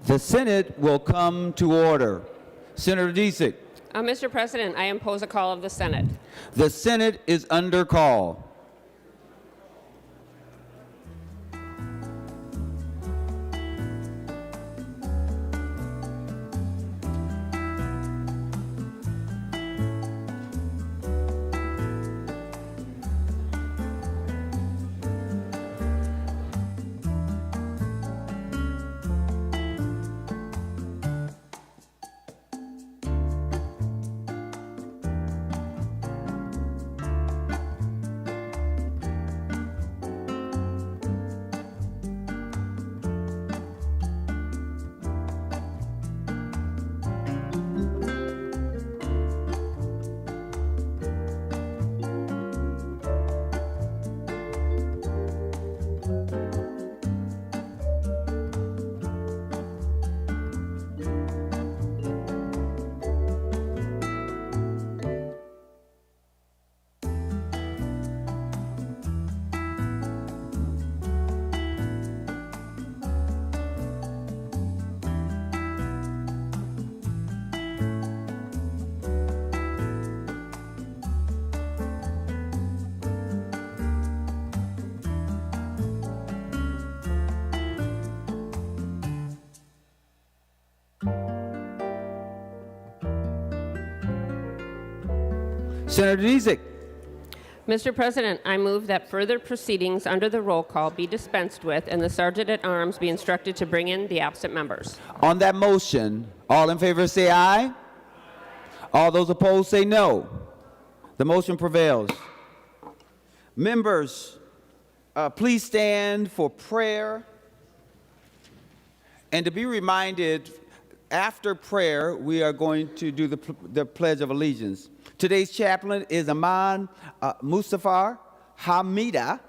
The Senate will come to order. Senator Disick, Mr. President, I impose a call of the Senate. the Senate is under call. Senator Disick, Mr. President, I move that further proceedings under the roll call be dispensed with and the Sergeant at Arms be instructed to bring in the absent members. on that motion, all in favor say aye. All those opposed say no. The motion prevails. Members, please stand for prayer. And to be reminded, after prayer, we are going to do the Pledge of Allegiance. Today's chaplain is Aman Mustafa Hamida.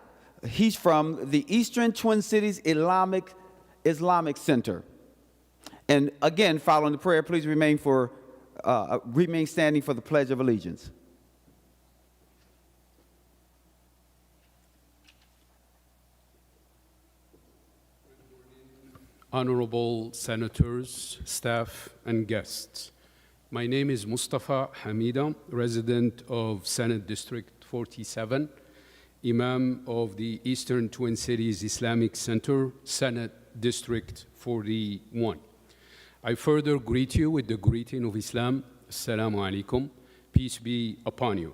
He's from the Eastern Twin Cities Islamic Center. And again, following the prayer, please remain standing for the Pledge of Allegiance. Honorable senators, staff, and guests. My name is Mustafa Hamida, resident of Senate District 47, Imam of the Eastern Twin Cities Islamic Center, Senate District 41. I further greet you with the greeting of Islam, Assalamu alaikum, peace be upon you.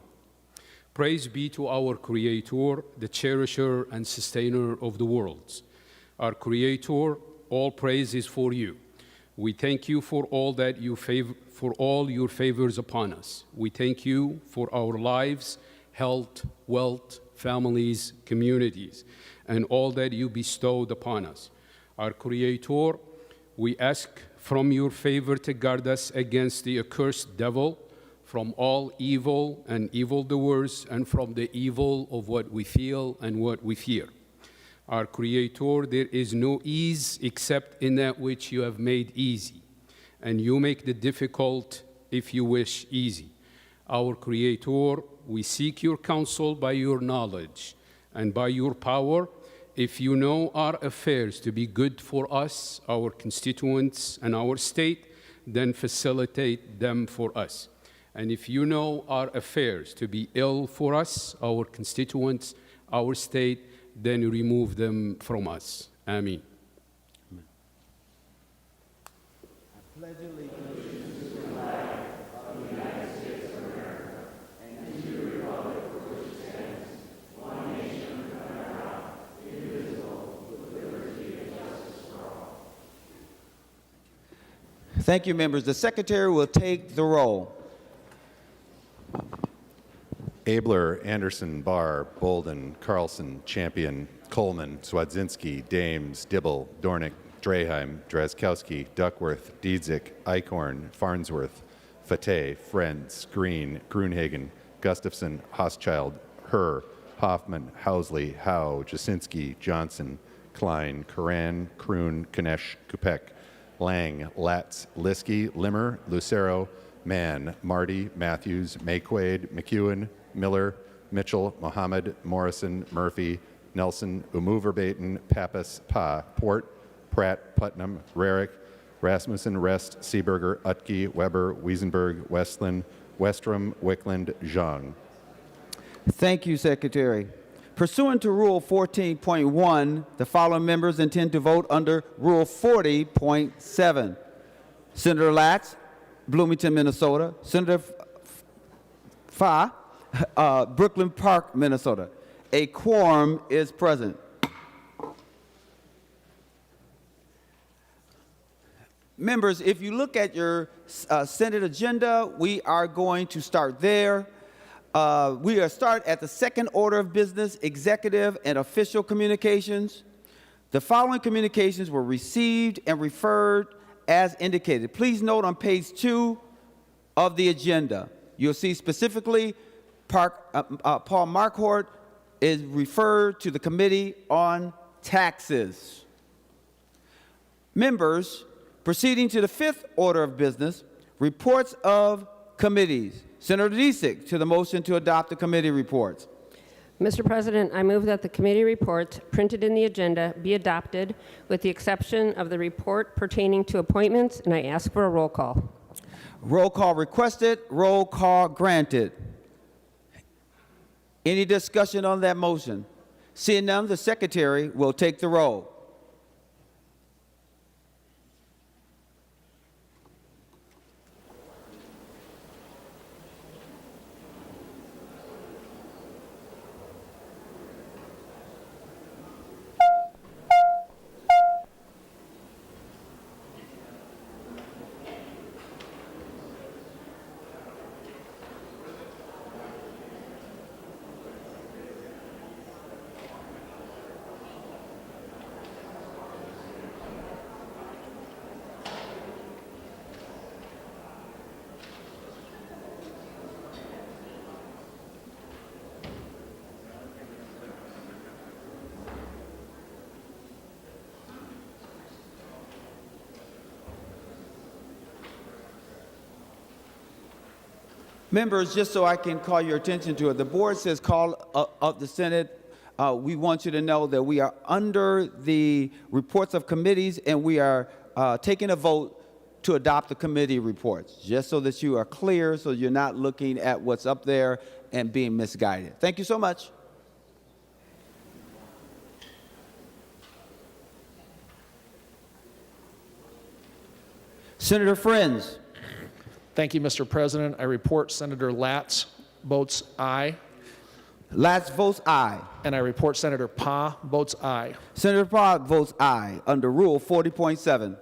Praise be to our Creator, the cherisher and sustainer of the worlds. Our Creator, all praise is for you. We thank you for all that you for all your favors upon us. We thank you for our lives, health, wealth, families, communities, and all that you bestowed upon us. Our Creator, we ask from your favor to guard us against the accursed devil, from all evil and evildoers, and from the evil of what we feel and what we fear. Our Creator, there is no ease except in that which you have made easy, and you make the difficult, if you wish, easy. Our Creator, we seek your counsel by your knowledge and by your power. If you know our affairs to be good for us, our constituents, and our state, then facilitate them for us. And if you know our affairs to be ill for us, our constituents, our state, then remove them from us. Ameen. Pledge allegiance to the flag of the United States of America and to the republic for which it stands, one nation under God, indivisible, with liberty and justice for all. Thank you, members. The Secretary will take the roll. Abler, Anderson, Barr, Bolden, Carlson, Champion, Coleman, Swadzinski, Dames, Dibble, Dornick, Draheim, Drazkowski, Duckworth, Diedzik, Eichhorn, Farnsworth, Fateh, Friends, Green, Grunhagen, Gustafson, Hochschild, Herr, Hoffman, Housley, Howe, Jasinski, Johnson, Klein, Karan, Kroon, Kanesh, Kupek, Lang, Latz, Liskey, Limmer, Lucero, Mann, Marty, Matthews, Mayquaid, McEwen, Miller, Mitchell, Mohammed, Morrison, Murphy, Nelson, Verbaten, Pappas, Pa, Port, Pratt, Putnam, Rarick, Rasmussen, Rest, Seeberger, Utke, Weber, Wiesenberg, Westland, Westrom, Wickland, Zhang. Thank you, Secretary. Pursuant to Rule 14.1, the following members intend to vote under Rule 40.7. Senator Latz, Bloomington, Minnesota. Senator Fa, Brooklyn Park, Minnesota. A quorum is present. Members, if you look at your Senate agenda, we are going to start there. We are start at the second order of business, executive and official communications. The following communications were received and referred as indicated. Please note on page 2 of the agenda, you'll see specifically Paul Marquardt is referred to the Committee on Taxes. Members, proceeding to the fifth order of business, reports of committees. Senator Disick to the motion to adopt the committee reports. Mr. President, I move that the committee reports printed in the agenda be adopted with the exception of the report pertaining to appointments, and I ask for a roll call. Roll call requested, roll call granted. Any discussion on that motion? Seeing none, the secretary will take the roll. Members, just so I can call your attention to it, the board says call of the Senate. We want you to know that we are under the reports of committees and we are taking a vote to adopt the committee reports, just so that you are clear, so you're not looking at what's up there and being misguided. Thank you so much. Senator Friends. Thank you, Mr. President. I report Senator Latz votes aye. Latz votes aye. And I report Senator Pa votes aye. Senator Pa votes aye under Rule 40.7.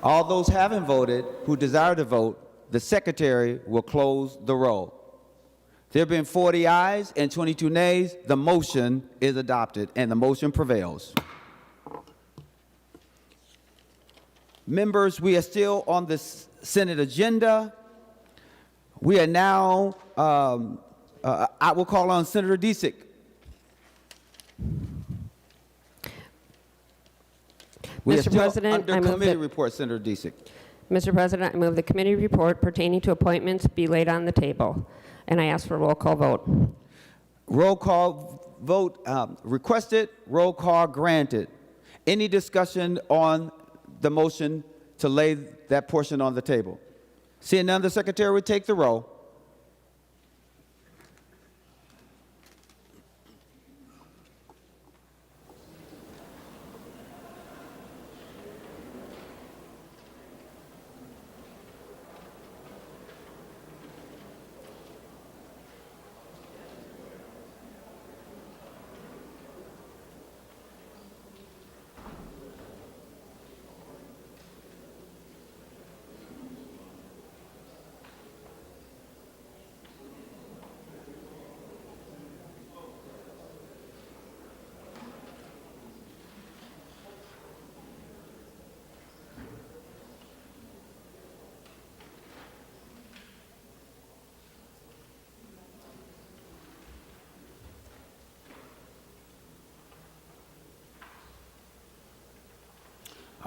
All those having voted who desire to vote, the secretary will close the roll. There have been 40 ayes and 22 nays. The motion is adopted and the motion prevails. Members, we are still on the Senate agenda. We are now, I will call on Senator Disick. Mr. President, under committee report, Senator Disick. Mr. President, I move the committee report pertaining to appointments be laid on the table, and I ask for a roll call vote. Roll call vote requested, roll call granted. Any discussion on the motion to lay that portion on the table? Seeing none, the secretary would take the roll.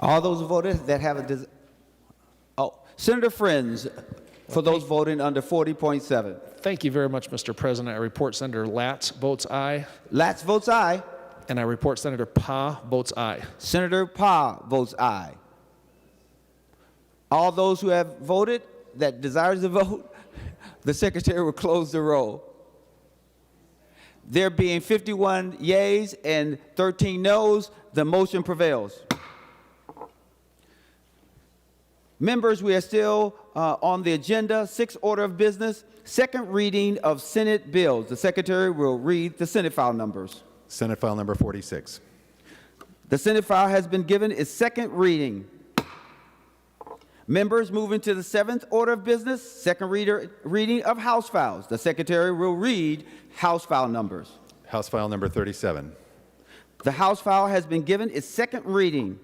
All those who voted that have Senator Friends, for those voting under 40.7. Thank you very much, Mr. President. I report Senator Latz votes aye, Latz votes aye. and I report Senator Pa votes aye. Senator Pa votes aye. All those who have voted that desires to vote, the secretary will close the roll. There being 51 yeas and 13 noes, the motion prevails. Members, we are still on the agenda. Sixth order of business, second reading of Senate bills. The secretary will read the Senate file numbers. Senate file number 46. The Senate file has been given its second reading. Members, moving to the seventh order of business, second reading of House files. The secretary will read House file numbers. House file number 37. The House file has been given its second reading.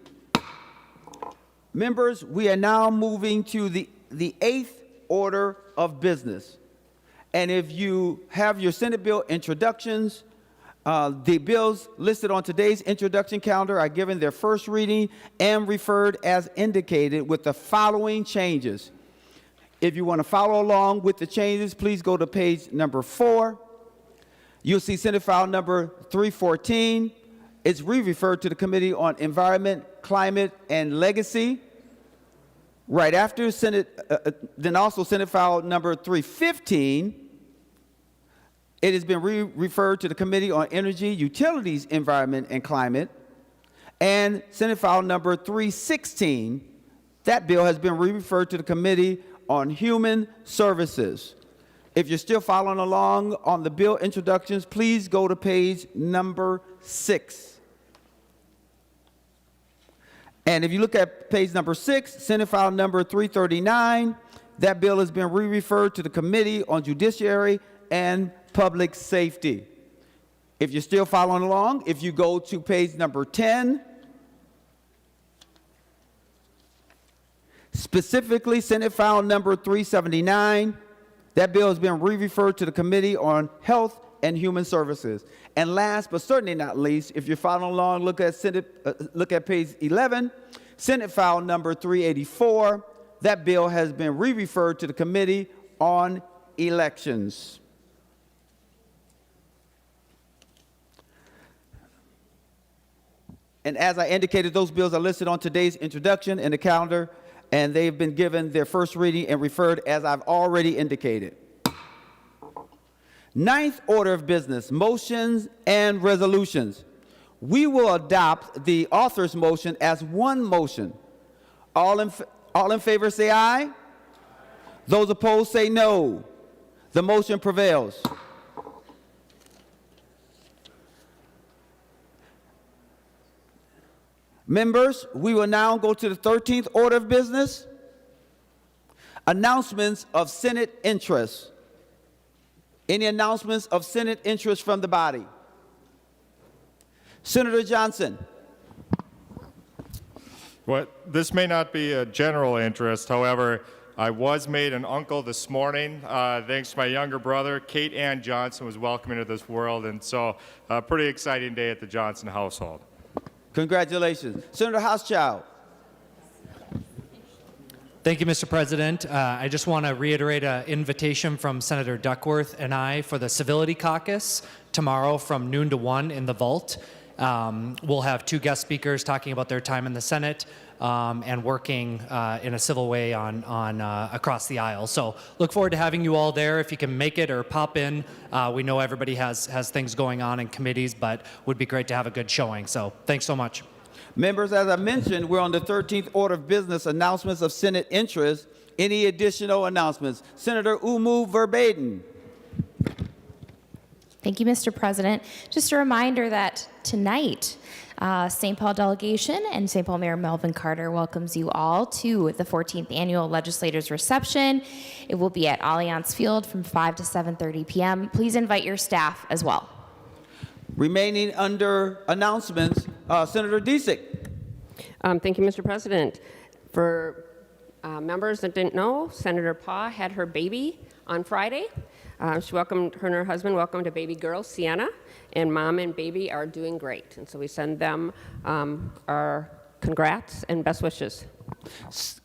Members, we are now moving to the eighth order of business. And if you have your Senate bill introductions, the bills listed on today's introduction calendar are given their first reading and referred as indicated with the following changes. If you want to follow along with the changes, please go to page number 4. You'll see Senate file number 314. It's re-referred to the Committee on Environment, Climate, and Legacy. Right after then also Senate file number 315. It has been referred to the Committee on Energy, Utilities, Environment, and Climate. And Senate file number 316, that bill has been referred to the Committee on Human Services. If you're still following along on the bill introductions, please go to page number 6. And if you look at page number 6, Senate file number 339, that bill has been re-referred to the Committee on Judiciary and Public Safety. If you're still following along, if you go to page number 10, specifically Senate file number 379, that bill has been re-referred to the Committee on Health and Human Services. And last but certainly not least, if you're following along, look at page 11, Senate file number 384, that bill has been re-referred to the Committee on Elections. And as I indicated, those bills are listed on today's introduction in the calendar, and they've been given their first reading and referred as I've already indicated. Ninth order of business, motions and resolutions. We will adopt the author's motion as one motion. All in favor say aye. Those opposed say no. The motion prevails. Members, we will now go to the 13th order of business. Announcements of Senate interest. Any announcements of Senate interest from the body? Senator Johnson. Well, this may not be a general interest. However, I was made an uncle this morning. Thanks to my younger brother, Kate Ann Johnson, was welcomed into this world. And so a pretty exciting day at the Johnson household. Congratulations. Senator Houschild. Thank you, Mr. President. I just want to reiterate an invitation from Senator Duckworth and I for the Civility Caucus tomorrow from noon to 1 in the vault. We'll have 2 guest speakers talking about their time in the Senate and working in a civil way on across the aisle. So look forward to having you all there. If you can make it or pop in, we know everybody has things going on in committees, but would be great to have a good showing. So thanks so much. Members, as I mentioned, we're on the 13th order of business, announcements of Senate interest. Any additional announcements? Senator Umu Verbatim. Thank you, Mr. President. Just a reminder that tonight, St. Paul delegation and St. Paul Mayor Melvin Carter welcomes you all to the 14th Annual Legislators Reception. It will be at Allianz Field from 5 to 7:30 p.m. Please invite your staff as well. Remaining under announcements, Senator Disick. Thank you, Mr. President. For members that didn't know, Senator Pa had her baby on Friday. She welcomed her and her husband welcomed a baby girl, Sienna, and mom and baby are doing great. And so we send them our congrats and best wishes.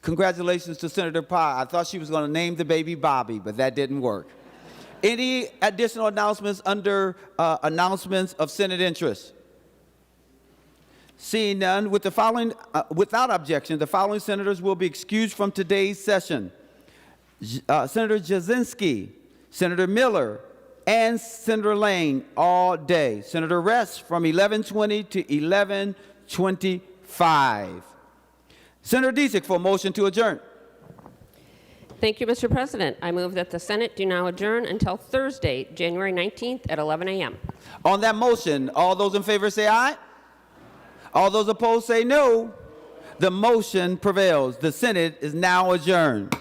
Congratulations to Senator Pye. I thought she was going to name the baby Bobby, but that didn't work. Any additional announcements under announcements of Senate interest? Seeing none, with the following, without objection, the following senators will be excused from today's session. Senator Jasinski, Senator Miller, and Senator Lane all day. Senator Rest from 11:20 to 11:25. Senator Disick for a motion to adjourn. Thank you, Mr. President. I move that the Senate do now adjourn until Thursday, January 19th at 11 a.m. On that motion, all those in favor say aye. All those opposed say no. The motion prevails. The Senate is now adjourned.